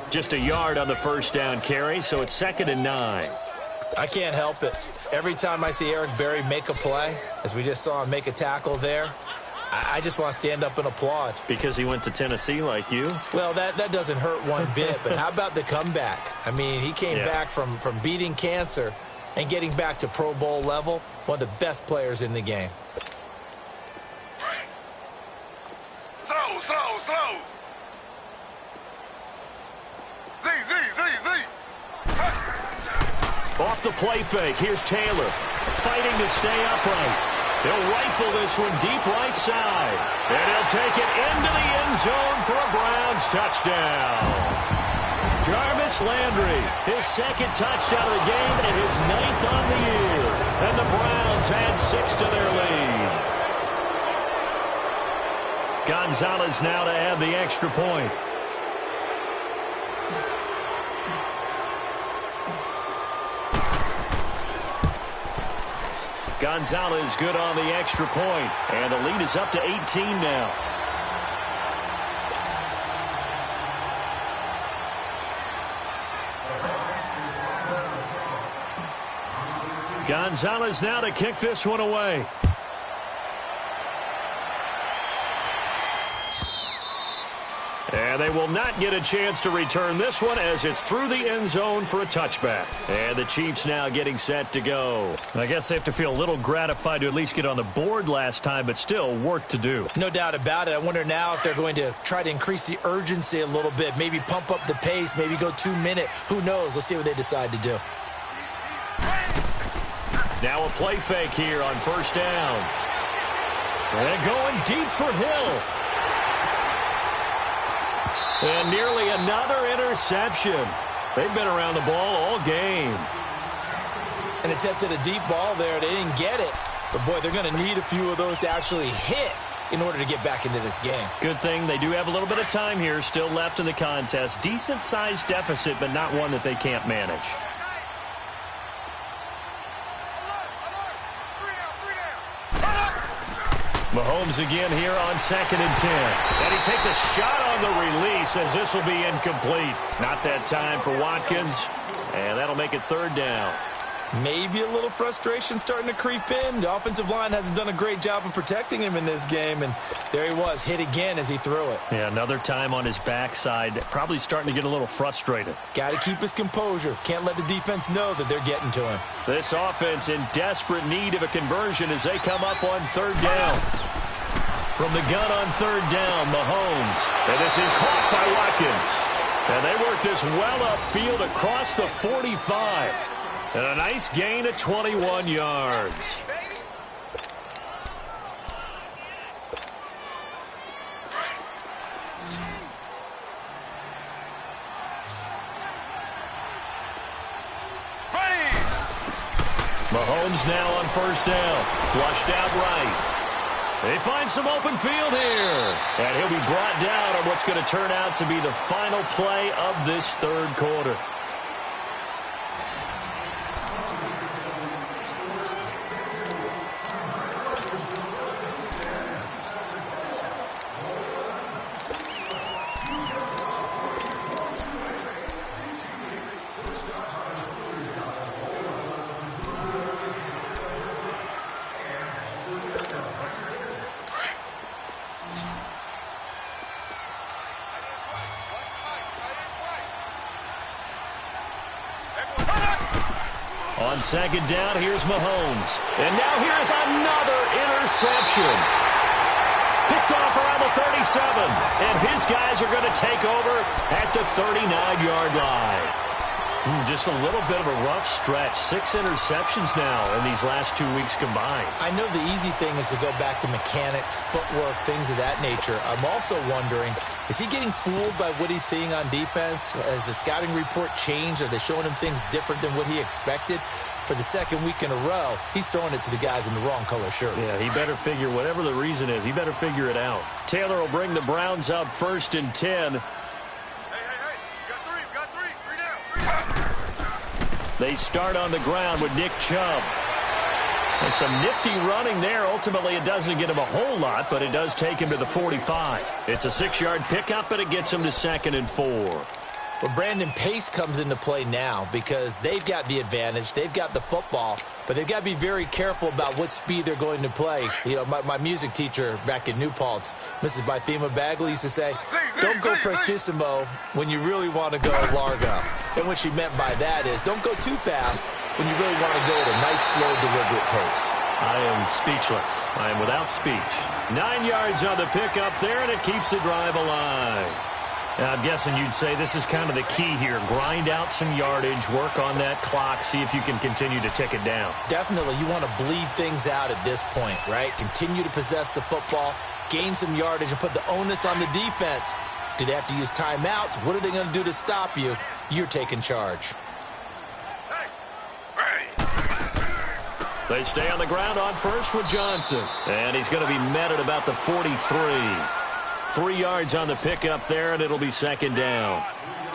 Just a yard on the first down carry, so it's 2nd and 9. I can't help it. Every time I see Eric Berry make a play, as we just saw him make a tackle there, I just want to stand up and applaud. Because he went to Tennessee like you? Well, that doesn't hurt one bit, but how about the comeback? I mean, he came back from beating cancer and getting back to Pro Bowl level, one of the best players in the game. Slow. Off the play fake, here's Taylor, fighting to stay upright. He'll rifle this one deep right side. And he'll take it into the end zone for a Browns touchdown. Jarvis Landry, his 2nd touchdown of the game and his 9th on the year. And the Browns add 6 to their lead. Gonzalez now to add the extra point. Gonzalez good on the extra point, and the lead is up to 18 now. Gonzalez now to kick this one away. And they will not get a chance to return this one as it's through the end zone for a touchback. And the Chiefs now getting set to go. I guess they have to feel a little gratified to at least get on the board last time, but still work to do. No doubt about it. I wonder now if they're going to try to increase the urgency a little bit, maybe pump up the pace, maybe go 2-minute. Who knows? Let's see what they decide to do. Now a play fake here on first down. And going deep for Hill. And nearly another interception. They've been around the ball all game. And attempted a deep ball there. They didn't get it. But, boy, they're going to need a few of those to actually hit in order to get back into this game. Good thing they do have a little bit of time here still left in the contest. Decent-sized deficit, but not one that they can't manage. Mahomes again here on 2nd and 10. And he takes a shot on the release as this will be incomplete. Not that time for Watkins. And that'll make it 3rd down. Maybe a little frustration starting to creep in. The offensive line hasn't done a great job of protecting him in this game, and there he was, hit again as he threw it. Yeah, another time on his backside, probably starting to get a little frustrated. Got to keep his composure. Can't let the defense know that they're getting to him. This offense in desperate need of a conversion as they come up on 3rd down. From the gun on 3rd down, Mahomes. And this is caught by Watkins. And they work this well upfield across the 45. And a nice gain of 21 yards. Mahomes now on 1st down. Flushed out right. They find some open field here. And he'll be brought down on what's going to turn out to be the final play of this 3rd quarter. On 2nd down, here's Mahomes. And now here's another interception. Picked off around the 37. And his guys are going to take over at the 39-yard line. Just a little bit of a rough stretch. 6 interceptions now in these last 2 weeks combined. I know the easy thing is to go back to mechanics, footwork, things of that nature. I'm also wondering, is he getting fooled by what he's seeing on defense? Has the scouting report changed? Are they showing him things different than what he expected? For the 2nd week in a row, he's throwing it to the guys in the wrong color shirts. Yeah, he better figure, whatever the reason is, he better figure it out. Taylor will bring the Browns up 1st and 10. They start on the ground with Nick Chubb. And some nifty running there. Ultimately, it doesn't get him a whole lot, but it does take him to the 45. It's a 6-yard pickup, and it gets him to 2nd and 4. Well, Brandon, pace comes into play now because they've got the advantage. They've got the football, but they've got to be very careful about what speed they're going to play. You know, my music teacher back in New Paltz, Mrs. Bythema Bagley, used to say, don't go prestissimo when you really want to go largo. And what she meant by that is don't go too fast when you really want to go at a nice, slow, deliberate pace. I am speechless. I am without speech. 9 yards on the pickup there, and it keeps the drive alive. Now, I'm guessing you'd say this is kind of the key here. Grind out some yardage, work on that clock, see if you can continue to tick it down. Definitely. You want to bleed things out at this point, right? Continue to possess the football, gain some yardage, and put the onus on the defense. Do they have to use timeouts? What are they going to do to stop you? You're taking charge. They stay on the ground on 1st with Johnson. And he's going to be met at about the 43. 3 yards on the pickup there, and it'll be 2nd down.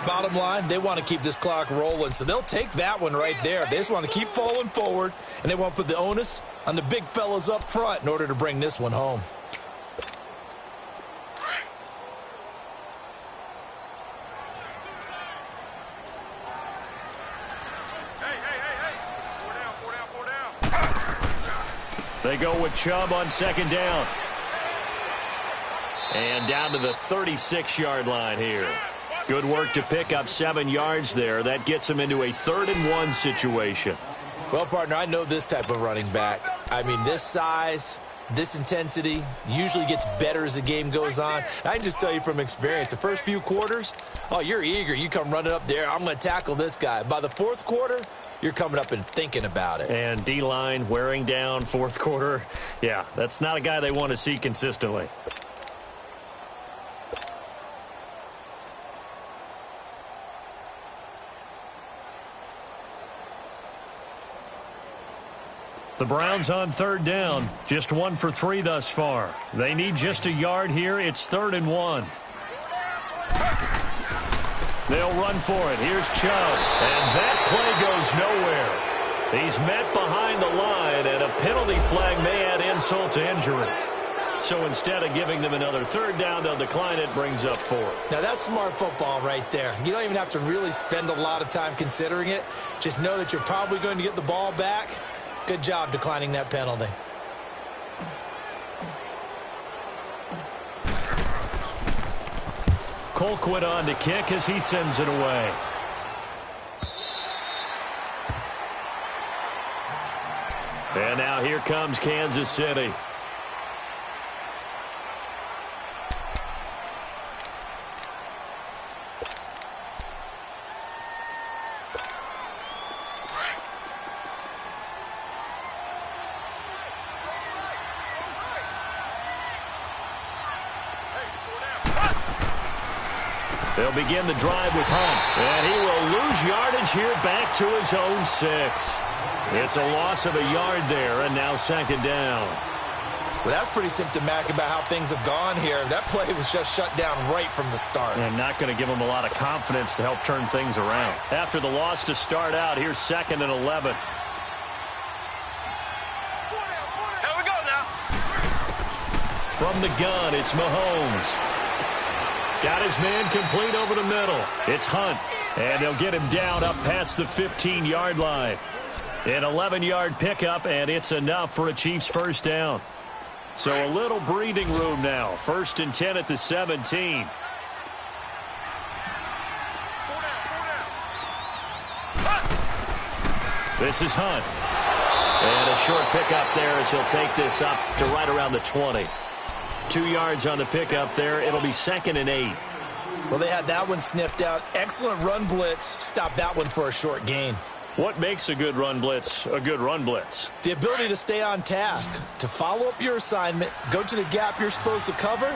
Bottom line, they want to keep this clock rolling, so they'll take that one right there. They just want to keep falling forward, and they want to put the onus on the big fellas up front in order to bring this one home. They go with Chubb on 2nd down. And down to the 36-yard line here. Good work to pick up 7 yards there. That gets him into a 3rd and 1 situation. Well, partner, I know this type of running back. I mean, this size, this intensity usually gets better as the game goes on. I can just tell you from experience, the first few quarters, oh, you're eager. You come running up there, I'm going to tackle this guy. By the 4th quarter, you're coming up and thinking about it. And D-line wearing down 4th quarter. Yeah, that's not a guy they want to see consistently. The Browns on 3rd down. Just 1 for 3 thus far. They need just a yard here. It's 3rd and 1. They'll run for it. Here's Chubb. And that play goes nowhere. He's met behind the line, and a penalty flag may add insult to injury. So instead of giving them another third down, they'll decline it, brings up 4. Now, that's smart football right there. You don't even have to really spend a lot of time considering it. Just know that you're probably going to get the ball back. Good job declining that penalty. Colquitt on to kick as he sends it away. And now here comes Kansas City. They'll begin the drive with Hunt. And he will lose yardage here back to his own 6. It's a loss of a yard there, and now second down. Well, that's pretty symptomatic about how things have gone here. That play was just shut down right from the start. And not going to give them a lot of confidence to help turn things around. After the loss to start out, here's 2nd and 11. Here we go now. From the gun, it's Mahomes. Got his man complete over the middle. It's Hunt, and they'll get him down up past the 15-yard line. An 11-yard pickup, and it's enough for a Chiefs first down. So a little breathing room now. 1st and 10 at the 17. This is Hunt. And a short pickup there as he'll take this up to right around the 20. 2 yards on the pickup there. It'll be 2nd and 8. Well, they had that one sniffed out. Excellent run blitz. Stop that one for a short gain. What makes a good run blitz a good run blitz? The ability to stay on task, to follow up your assignment, go to the gap you're supposed to cover,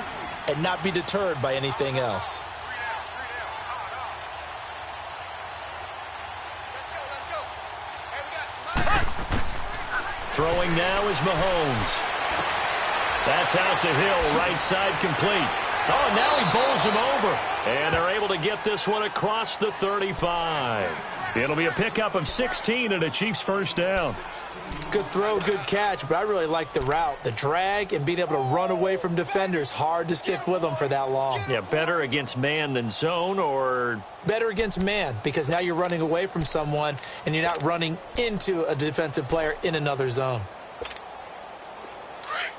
and not be deterred by anything else. Throwing now is Mahomes. That's out to Hill, right side complete. Oh, now he bowls him over. And they're able to get this one across the 35. It'll be a pickup of 16 and a Chiefs first down. Good throw, good catch, but I really like the route. The drag and being able to run away from defenders. Hard to stick with them for that long. Yeah, better against man than zone, or? Better against man, because now you're running away from someone and you're not running into a defensive player in another zone.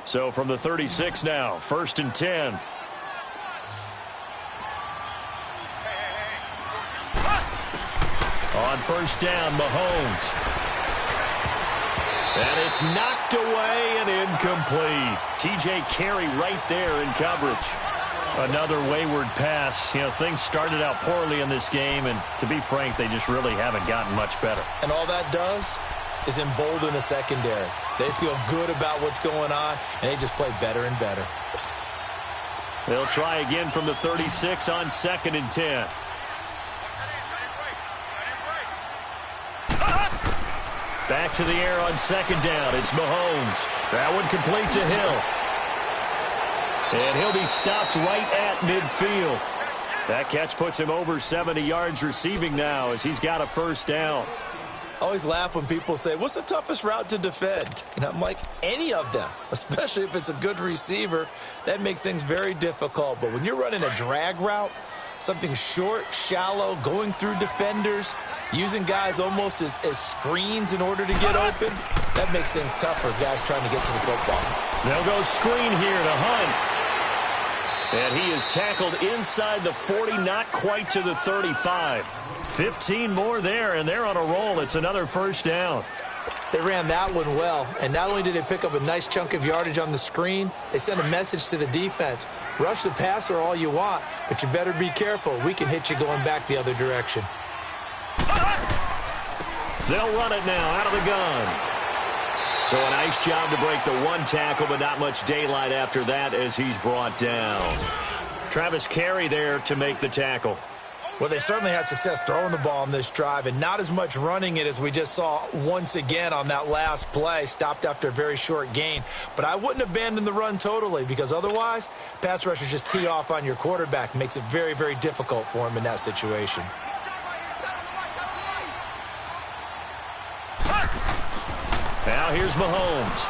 So from the 36 now, 1st and 10. On first down, Mahomes. And it's knocked away and incomplete. T.J. Carey right there in coverage. Another wayward pass. You know, things started out poorly in this game, and to be frank, they just really haven't gotten much better. And all that does is embolden a secondary. They feel good about what's going on, and they just play better and better. They'll try again from the 36 on 2nd and 10. Back to the air on 2nd down. It's Mahomes. That one complete to Hill. And he'll be stopped right at midfield. That catch puts him over 70 yards receiving now as he's got a first down. I always laugh when people say, what's the toughest route to defend? And I'm like, any of them, especially if it's a good receiver. That makes things very difficult. But when you're running a drag route, something short, shallow, going through defenders, using guys almost as screens in order to get open, that makes things tough for guys trying to get to the football. They'll go screen here to Hunt. And he is tackled inside the 40, not quite to the 35. 15 more there, and they're on a roll. It's another first down. They ran that one well, and not only did they pick up a nice chunk of yardage on the screen, they sent a message to the defense. Rush the passer all you want, but you better be careful. We can hit you going back the other direction. They'll run it now out of the gun. So a nice job to break the one tackle, but not much daylight after that as he's brought down. Travis Carey there to make the tackle. Well, they certainly had success throwing the ball on this drive and not as much running it as we just saw once again on that last play. Stopped after a very short gain. But I wouldn't abandon the run totally because otherwise, pass rushers just tee off on your quarterback. Makes it very, very difficult for him in that situation. Now here's Mahomes.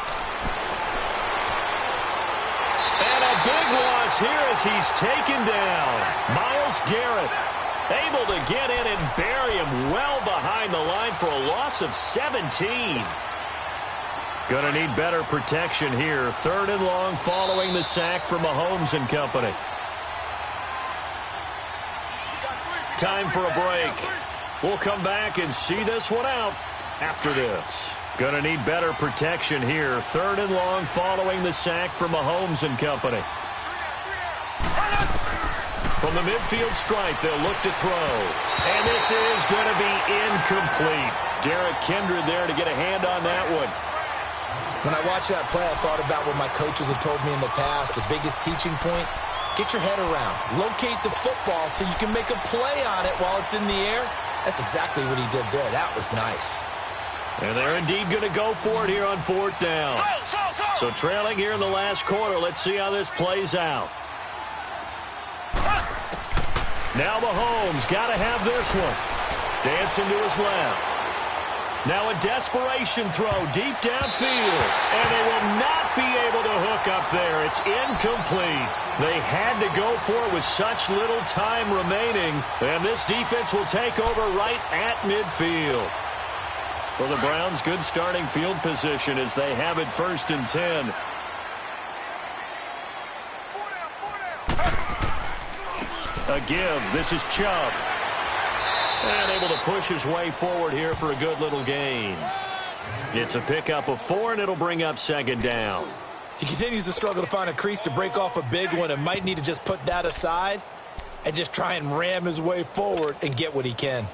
is here as he's taken down. Myles Garrett able to get in and bury him well behind the line for a loss of 17. Going to need better protection here. 3rd and long following the sack for Mahomes and company. Time for a break. We'll come back and see this one out after this. Going to need better protection here. 3rd and long following the sack for Mahomes and company. From the midfield stripe, they'll look to throw. And this is going to be incomplete. Derrick Kindred there to get a hand on that one. When I watched that play, I thought about what my coaches had told me in the past. The biggest teaching point, get your head around. Locate the football so you can make a play on it while it's in the air. That's exactly what he did there. That was nice. And they're indeed going to go for it here on 4th down. So trailing here in the last quarter. Let's see how this plays out. Now Mahomes got to have this one. Dancing to his left. Now a desperation throw deep downfield. And they will not be able to hook up there. It's incomplete. They had to go for it with such little time remaining. And this defense will take over right at midfield. For the Browns, good starting field position as they have it 1st and 10. A give. This is Chubb. And able to push his way forward here for a good little gain. It's a pickup of 4, and it'll bring up 2nd down. He continues to struggle to find a crease to break off a big one and might need to just put that aside and just try and ram his way forward and get what he can.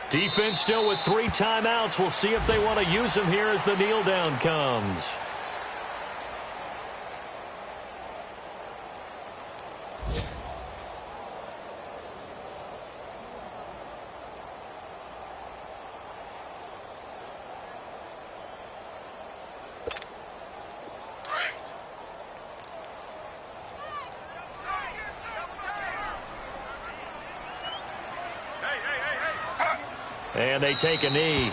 Defense still with 3 timeouts. We'll see if they want to use them here as the kneel down comes. And they take a knee.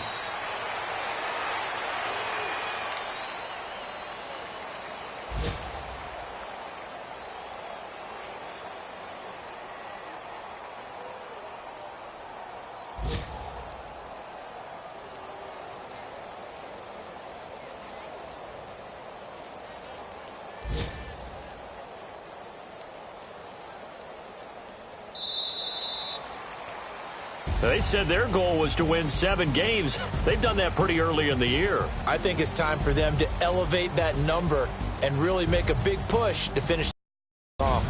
They said their goal was to win 7 games. They've done that pretty early in the year. I think it's time for them to elevate that number and really make a big push to finish off.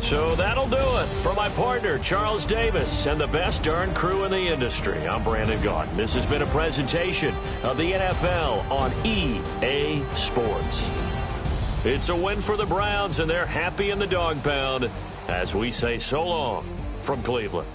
So that'll do it. For my partner, Charles Davis, and the best darn crew in the industry, I'm Brandon Gaudin. This has been a presentation of the NFL on EA Sports. It's a win for the Browns, and they're happy in the dog pound as we say so long from Cleveland.